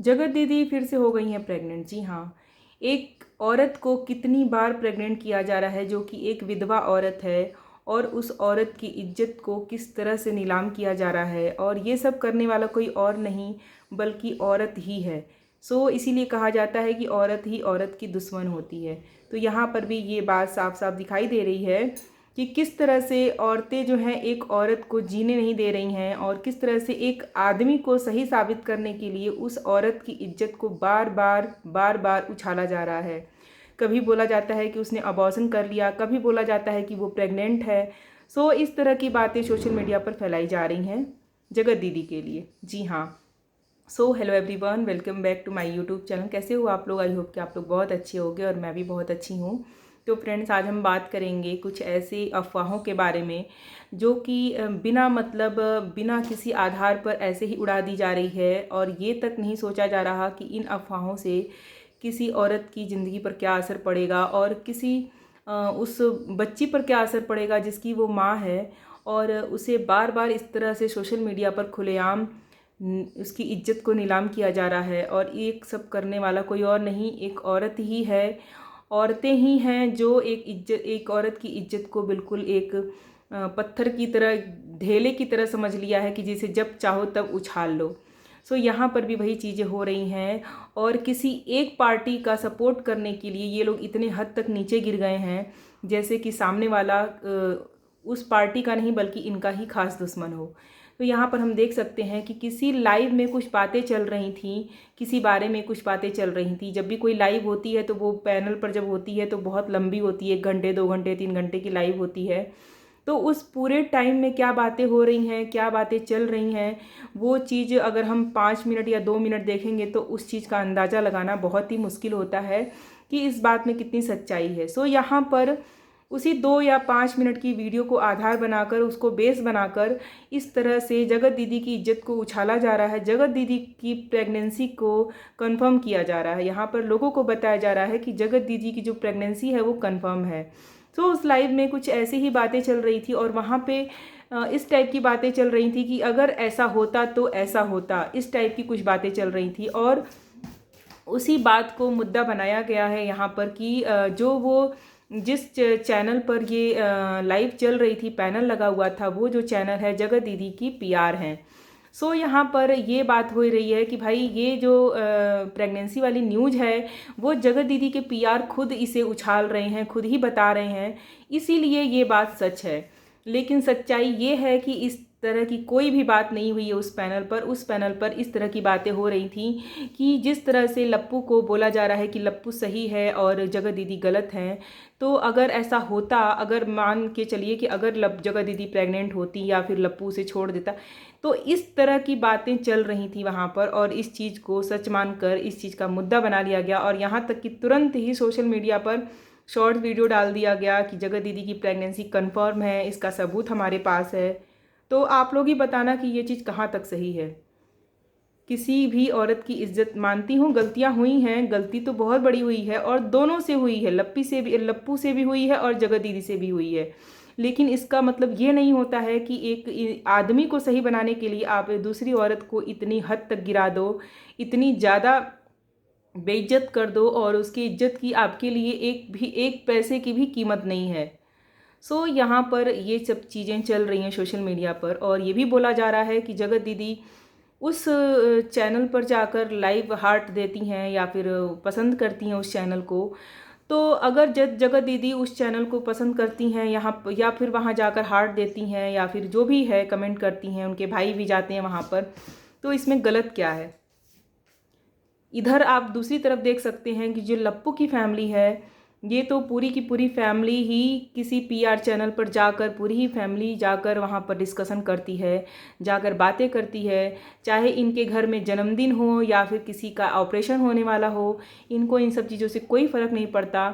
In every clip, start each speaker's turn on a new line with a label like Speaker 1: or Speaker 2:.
Speaker 1: जगत दीदी फिर से हो गई हैं प्रेग्नेंट। जी हाँ, एक औरत को कितनी बार प्रेग्नेंट किया जा रहा है जो कि एक विधवा औरत है, और उस औरत की इज्जत को किस तरह से नीलाम किया जा रहा है, और ये सब करने वाला कोई और नहीं बल्कि औरत ही है। सो इसीलिए कहा जाता है कि औरत ही औरत की दुश्मन होती है। तो यहाँ पर भी ये बात साफ साफ दिखाई दे रही है कि किस तरह से औरतें जो हैं एक औरत को जीने नहीं दे रही हैं, और किस तरह से एक आदमी को सही साबित करने के लिए उस औरत की इज्जत को बार बार उछाला जा रहा है। कभी बोला जाता है कि उसने अबॉर्शन कर लिया, कभी बोला जाता है कि वो प्रेग्नेंट है। सो इस तरह की बातें सोशल मीडिया पर फैलाई जा रही हैं जगत दीदी के लिए। जी हाँ। So hello everyone, welcome back to my YouTube channel. कैसे हो आप लोग? आई होप कि आप लोग बहुत अच्छे होंगे और मैं भी बहुत अच्छी हूँ। तो फ्रेंड्स, आज हम बात करेंगे कुछ ऐसी अफवाहों के बारे में जो कि बिना मतलब बिना किसी आधार पर ऐसे ही उड़ा दी जा रही है, और ये तक नहीं सोचा जा रहा कि इन अफवाहों से किसी औरत की ज़िंदगी पर क्या असर पड़ेगा, और किसी उस बच्ची पर क्या असर पड़ेगा जिसकी वो माँ है, और उसे बार बार इस तरह से सोशल मीडिया पर खुलेआम उसकी इज्जत को नीलाम किया जा रहा है। और ये सब करने वाला कोई और नहीं, एक औरत ही है। औरतें ही हैं जो एक औरत की इज्जत को बिल्कुल एक पत्थर की तरह, ढेले की तरह समझ लिया है कि जिसे जब चाहो तब उछाल लो। सो यहाँ पर भी वही चीज़ें हो रही हैं, और किसी एक पार्टी का सपोर्ट करने के लिए ये लोग इतने हद तक नीचे गिर गए हैं जैसे कि सामने वाला उस पार्टी का नहीं बल्कि इनका ही खास दुश्मन हो। तो यहाँ पर हम देख सकते हैं कि किसी लाइव में कुछ बातें चल रही थी, किसी बारे में कुछ बातें चल रही थी। जब भी कोई लाइव होती है तो वो पैनल पर जब होती है तो बहुत लंबी होती है, 1 घंटे 2 घंटे 3 घंटे की लाइव होती है। तो उस पूरे टाइम में क्या बातें हो रही हैं, क्या बातें चल रही हैं, वो चीज़ अगर हम 5 मिनट या 2 मिनट देखेंगे तो उस चीज़ का अंदाज़ा लगाना बहुत ही मुश्किल होता है कि इस बात में कितनी सच्चाई है। सो यहाँ पर उसी 2 या 5 मिनट की वीडियो को आधार बनाकर, उसको बेस बनाकर इस तरह से जगत दीदी की इज्जत को उछाला जा रहा है। जगत दीदी की प्रेगनेंसी को कंफर्म किया जा रहा है। यहाँ पर लोगों को बताया जा रहा है कि जगत दीदी की जो प्रेगनेंसी है वो कंफर्म है। तो उस लाइव में कुछ ऐसी ही बातें चल रही थी, और वहाँ पे इस टाइप की बातें चल रही थी कि अगर ऐसा होता तो ऐसा होता, इस टाइप की कुछ बातें चल रही थी। और उसी बात को मुद्दा बनाया गया है यहाँ पर कि जो वो जिस चैनल पर ये लाइव चल रही थी, पैनल लगा हुआ था, वो जो चैनल है जगत दीदी की पीआर हैं। सो यहाँ पर ये बात हो रही है कि भाई ये जो प्रेगनेंसी वाली न्यूज़ है वो जगत दीदी के पीआर खुद इसे उछाल रहे हैं, खुद ही बता रहे हैं, इसीलिए ये बात सच है। लेकिन सच्चाई ये है कि इस तरह की कोई भी बात नहीं हुई है उस पैनल पर इस तरह की बातें हो रही थी कि जिस तरह से लप्पू को बोला जा रहा है कि लप्पू सही है और जगत दीदी गलत हैं। तो अगर ऐसा होता, अगर मान के चलिए कि अगर जगत दीदी प्रेग्नेंट होती या फिर लप्पू उसे छोड़ देता, तो इस तरह की बातें चल रही थी वहाँ पर, और इस चीज़ को सच मानकर इस चीज़ का मुद्दा बना लिया गया। और यहाँ तक कि तुरंत ही सोशल मीडिया पर शॉर्ट वीडियो डाल दिया गया कि जगत दीदी की प्रेगनेंसी कंफर्म है, इसका सबूत हमारे पास है। तो आप लोग ही बताना कि ये चीज़ कहाँ तक सही है। किसी भी औरत की इज्जत, मानती हूँ गलतियाँ हुई हैं, गलती तो बहुत बड़ी हुई है और दोनों से हुई है, लप्पू से भी हुई है और जगत दीदी से भी हुई है। लेकिन इसका मतलब ये नहीं होता है कि एक आदमी को सही बनाने के लिए आप दूसरी औरत को इतनी हद तक गिरा दो, इतनी ज़्यादा बेइज्जत कर दो, और उसकी इज्जत की आपके लिए एक पैसे की भी कीमत नहीं है। सो यहाँ पर ये सब चीज़ें चल रही हैं सोशल मीडिया पर, और ये भी बोला जा रहा है कि जगत दीदी उस चैनल पर जाकर लाइव हार्ट देती हैं या फिर पसंद करती हैं उस चैनल को। तो अगर जगत दीदी उस चैनल को पसंद करती हैं या फिर वहाँ जाकर हार्ट देती हैं या फिर जो भी है कमेंट करती हैं, उनके भाई भी जाते हैं वहाँ पर, तो इसमें गलत क्या है? इधर आप दूसरी तरफ देख सकते हैं कि जो लप्पू की फैमिली है, ये तो पूरी की पूरी फैमिली ही किसी पीआर चैनल पर जाकर, पूरी ही फैमिली जाकर वहाँ पर डिस्कशन करती है, जाकर बातें करती है। चाहे इनके घर में जन्मदिन हो या फिर किसी का ऑपरेशन होने वाला हो, इनको इन सब चीज़ों से कोई फ़र्क नहीं पड़ता।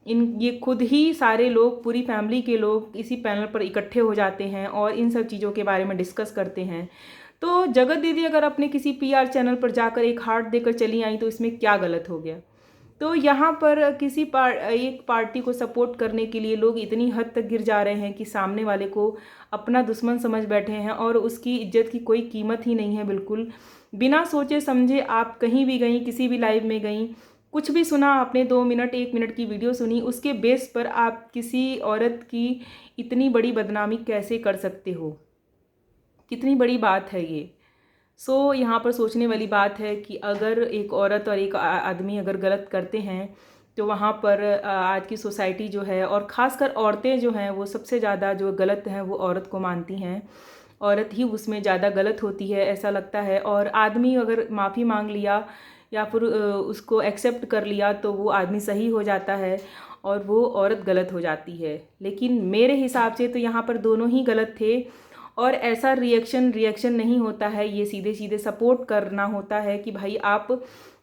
Speaker 1: ये खुद ही सारे लोग, पूरी फैमिली के लोग इसी पैनल पर इकट्ठे हो जाते हैं और इन सब चीज़ों के बारे में डिस्कस करते हैं। तो जगत दीदी अगर अपने किसी पीआर चैनल पर जाकर एक हार्ट देकर चली आई तो इसमें क्या गलत हो गया? तो यहाँ पर एक पार्टी को सपोर्ट करने के लिए लोग इतनी हद तक गिर जा रहे हैं कि सामने वाले को अपना दुश्मन समझ बैठे हैं और उसकी इज्जत की कोई कीमत ही नहीं है बिल्कुल। बिना सोचे समझे आप कहीं भी गई, किसी भी लाइव में गई, कुछ भी सुना आपने, 2 मिनट 1 मिनट की वीडियो सुनी, उसके बेस पर आप किसी औरत की इतनी बड़ी बदनामी कैसे कर सकते हो? कितनी बड़ी बात है ये। यहाँ पर सोचने वाली बात है कि अगर एक औरत और एक आदमी अगर गलत करते हैं तो वहाँ पर आज की सोसाइटी जो है, और ख़ासकर औरतें जो हैं, वो सबसे ज़्यादा जो गलत हैं वो औरत को मानती हैं। औरत ही उसमें ज़्यादा गलत होती है ऐसा लगता है। और आदमी अगर माफ़ी मांग लिया या फिर उसको एक्सेप्ट कर लिया तो वो आदमी सही हो जाता है और वो औरत गलत हो जाती है। लेकिन मेरे हिसाब से तो यहाँ पर दोनों ही गलत थे। और ऐसा रिएक्शन नहीं होता है, ये सीधे सीधे सपोर्ट करना होता है कि भाई आप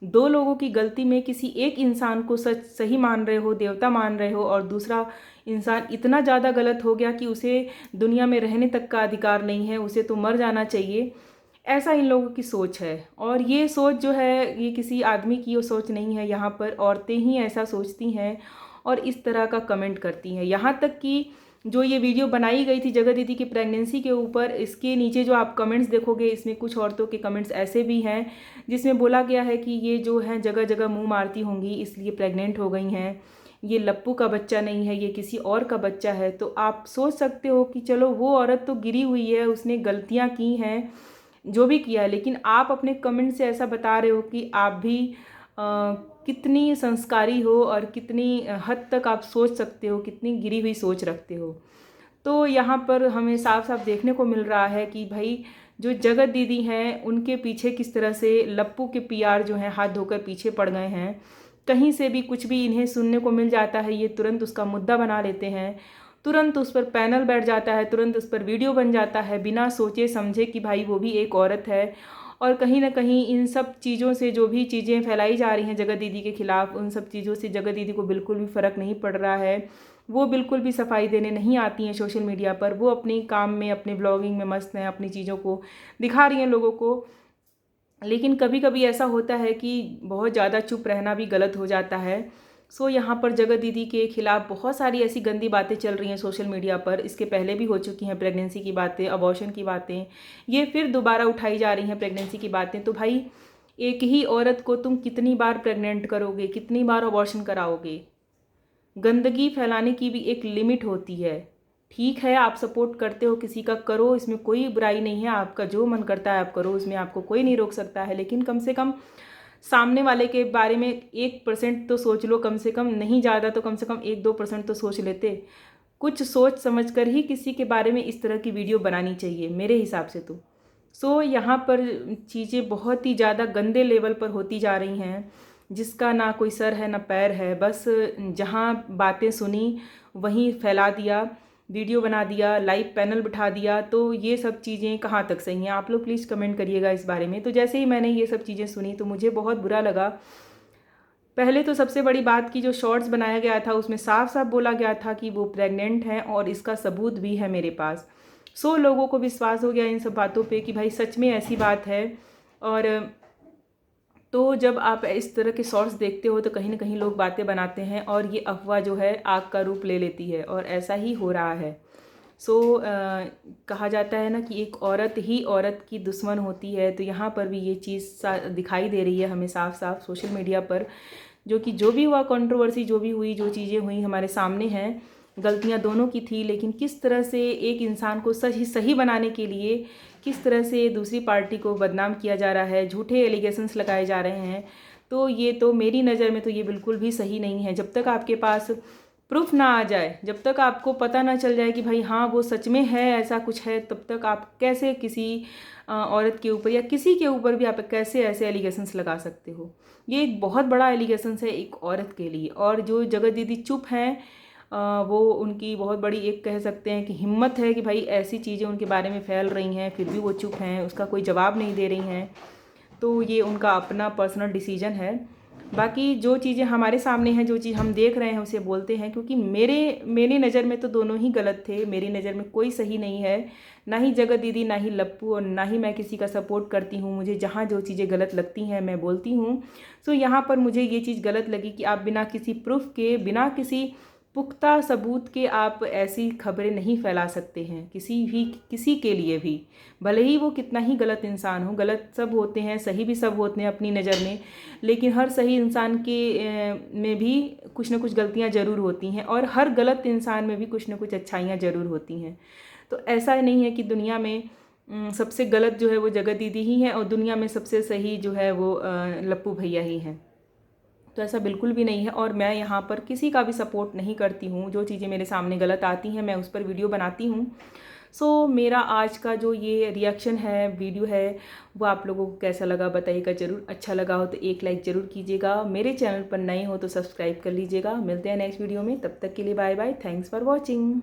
Speaker 1: 2 लोगों की गलती में किसी एक इंसान को सच सही मान रहे हो, देवता मान रहे हो, और दूसरा इंसान इतना ज़्यादा गलत हो गया कि उसे दुनिया में रहने तक का अधिकार नहीं है, उसे तो मर जाना चाहिए। ऐसा इन लोगों की सोच है। और ये सोच जो है, ये किसी आदमी की वो सोच नहीं है, यहाँ पर औरतें ही ऐसा सोचती हैं और इस तरह का कमेंट करती हैं। यहाँ तक कि जो ये वीडियो बनाई गई थी जगत दीदी की प्रेगनेंसी के ऊपर, इसके नीचे जो आप कमेंट्स देखोगे, इसमें कुछ औरतों के कमेंट्स ऐसे भी हैं जिसमें बोला गया है कि ये जो है जगह जगह मुंह मारती होंगी इसलिए प्रेग्नेंट हो गई हैं, ये लप्पू का बच्चा नहीं है, ये किसी और का बच्चा है। तो आप सोच सकते हो कि चलो वो औरत तो गिरी हुई है, उसने गलतियाँ की हैं, जो भी किया है, लेकिन आप अपने कमेंट से ऐसा बता रहे हो कि आप भी कितनी संस्कारी हो और कितनी हद तक आप सोच सकते हो, कितनी गिरी हुई सोच रखते हो। तो यहाँ पर हमें साफ साफ देखने को मिल रहा है कि भाई जो जगत दीदी हैं उनके पीछे किस तरह से लप्पू के पीआर जो हैं हाथ धोकर पीछे पड़ गए हैं। कहीं से भी कुछ भी इन्हें सुनने को मिल जाता है, ये तुरंत उसका मुद्दा बना लेते हैं, तुरंत उस पर पैनल बैठ जाता है, तुरंत उस पर वीडियो बन जाता है, बिना सोचे समझे कि भाई वो भी एक औरत है। और कहीं ना कहीं इन सब चीज़ों से जो भी चीज़ें फैलाई जा रही हैं जगत दीदी के खिलाफ़, उन सब चीज़ों से जगत दीदी को बिल्कुल भी फ़र्क नहीं पड़ रहा है। वो बिल्कुल भी सफाई देने नहीं आती हैं सोशल मीडिया पर। वो अपने काम में, अपने ब्लॉगिंग में मस्त हैं, अपनी चीज़ों को दिखा रही हैं लोगों को। लेकिन कभी कभी ऐसा होता है कि बहुत ज़्यादा चुप रहना भी गलत हो जाता है। यहाँ पर जगत दीदी के खिलाफ़ बहुत सारी ऐसी गंदी बातें चल रही हैं सोशल मीडिया पर। इसके पहले भी हो चुकी हैं प्रेगनेंसी की बातें, अबॉर्शन की बातें, ये फिर दोबारा उठाई जा रही हैं प्रेगनेंसी की बातें। तो भाई एक ही औरत को तुम कितनी बार प्रेग्नेंट करोगे, कितनी बार अबॉर्शन कराओगे? गंदगी फैलाने की भी एक लिमिट होती है। ठीक है, आप सपोर्ट करते हो किसी का, करो, इसमें कोई बुराई नहीं है, आपका जो मन करता है आप करो, इसमें आपको कोई नहीं रोक सकता है। लेकिन कम से कम सामने वाले के बारे में 1% तो सोच लो, कम से कम, नहीं ज़्यादा तो कम से कम 1-2% तो सोच लेते। कुछ सोच समझ कर ही किसी के बारे में इस तरह की वीडियो बनानी चाहिए मेरे हिसाब से तो। यहाँ पर चीज़ें बहुत ही ज़्यादा गंदे लेवल पर होती जा रही हैं, जिसका ना कोई सर है ना पैर है। बस जहाँ बातें सुनी वहीं फैला दिया, वीडियो बना दिया, लाइव पैनल बिठा दिया। तो ये सब चीज़ें कहाँ तक सही हैं? आप लोग प्लीज़ कमेंट करिएगा इस बारे में। तो जैसे ही मैंने ये सब चीज़ें सुनी तो मुझे बहुत बुरा लगा। पहले तो सबसे बड़ी बात कि जो शॉर्ट्स बनाया गया था उसमें साफ साफ बोला गया था कि वो प्रेग्नेंट हैं और इसका सबूत भी है मेरे पास। लोगों को विश्वास हो गया इन सब बातों पे कि भाई सच में ऐसी बात है। और तो जब आप इस तरह के शॉर्ट्स देखते हो तो कहीं ना कहीं लोग बातें बनाते हैं और ये अफवाह जो है आग का रूप ले लेती है, और ऐसा ही हो रहा है। कहा जाता है ना कि एक औरत ही औरत की दुश्मन होती है। तो यहाँ पर भी ये चीज़ दिखाई दे रही है हमें साफ साफ सोशल मीडिया पर, जो कि जो भी हुआ, कंट्रोवर्सी जो भी हुई, जो चीज़ें हुई हमारे सामने हैं। गलतियाँ दोनों की थी, लेकिन किस तरह से एक इंसान को सही बनाने के लिए किस तरह से दूसरी पार्टी को बदनाम किया जा रहा है, झूठे एलिगेशंस लगाए जा रहे हैं। तो ये तो मेरी नज़र में तो ये बिल्कुल भी सही नहीं है। जब तक आपके पास प्रूफ ना आ जाए, जब तक आपको पता ना चल जाए कि भाई हाँ वो सच में है, ऐसा कुछ है, तब तक आप कैसे किसी औरत के ऊपर या किसी के ऊपर भी आप कैसे ऐसे एलिगेशंस लगा सकते हो? ये एक बहुत बड़ा एलिगेशंस है एक औरत के लिए। और जो जगत दीदी चुप हैं, वो उनकी बहुत बड़ी एक कह सकते हैं कि हिम्मत है कि भाई ऐसी चीज़ें उनके बारे में फैल रही हैं, फिर भी वो चुप हैं, उसका कोई जवाब नहीं दे रही हैं। तो ये उनका अपना पर्सनल डिसीजन है। बाकी जो चीज़ें हमारे सामने हैं, जो चीज़ हम देख रहे हैं उसे बोलते हैं, क्योंकि मेरी नज़र में तो दोनों ही गलत थे। मेरी नज़र में कोई सही नहीं है, ना ही जगत दीदी, ना ही लप्पू, और ना ही मैं किसी का सपोर्ट करती हूँ। मुझे जहाँ जो चीज़ें गलत लगती हैं मैं बोलती हूँ। यहाँ पर मुझे ये चीज़ गलत लगी कि आप बिना किसी प्रूफ के, बिना किसी पुख्ता सबूत के आप ऐसी खबरें नहीं फैला सकते हैं किसी के लिए भी, भले ही वो कितना ही गलत इंसान हो। गलत सब होते हैं, सही भी सब होते हैं अपनी नज़र में, लेकिन हर सही इंसान के में भी कुछ ना कुछ गलतियां ज़रूर होती हैं, और हर गलत इंसान में भी कुछ ना कुछ अच्छाइयाँ ज़रूर होती हैं। तो ऐसा नहीं है कि दुनिया में सबसे गलत जो है वो जगत दीदी ही है और दुनिया में सबसे सही जो है वो लप्पू भैया ही हैं। तो ऐसा बिल्कुल भी नहीं है, और मैं यहाँ पर किसी का भी सपोर्ट नहीं करती हूँ। जो चीज़ें मेरे सामने गलत आती हैं मैं उस पर वीडियो बनाती हूँ। सो मेरा आज का जो ये रिएक्शन है, वीडियो है, वो आप लोगों को कैसा लगा बताइएगा ज़रूर। अच्छा लगा हो तो एक लाइक ज़रूर कीजिएगा, मेरे चैनल पर नए हो तो सब्सक्राइब कर लीजिएगा। मिलते हैं नेक्स्ट वीडियो में, तब तक के लिए bye bye, thanks for watching.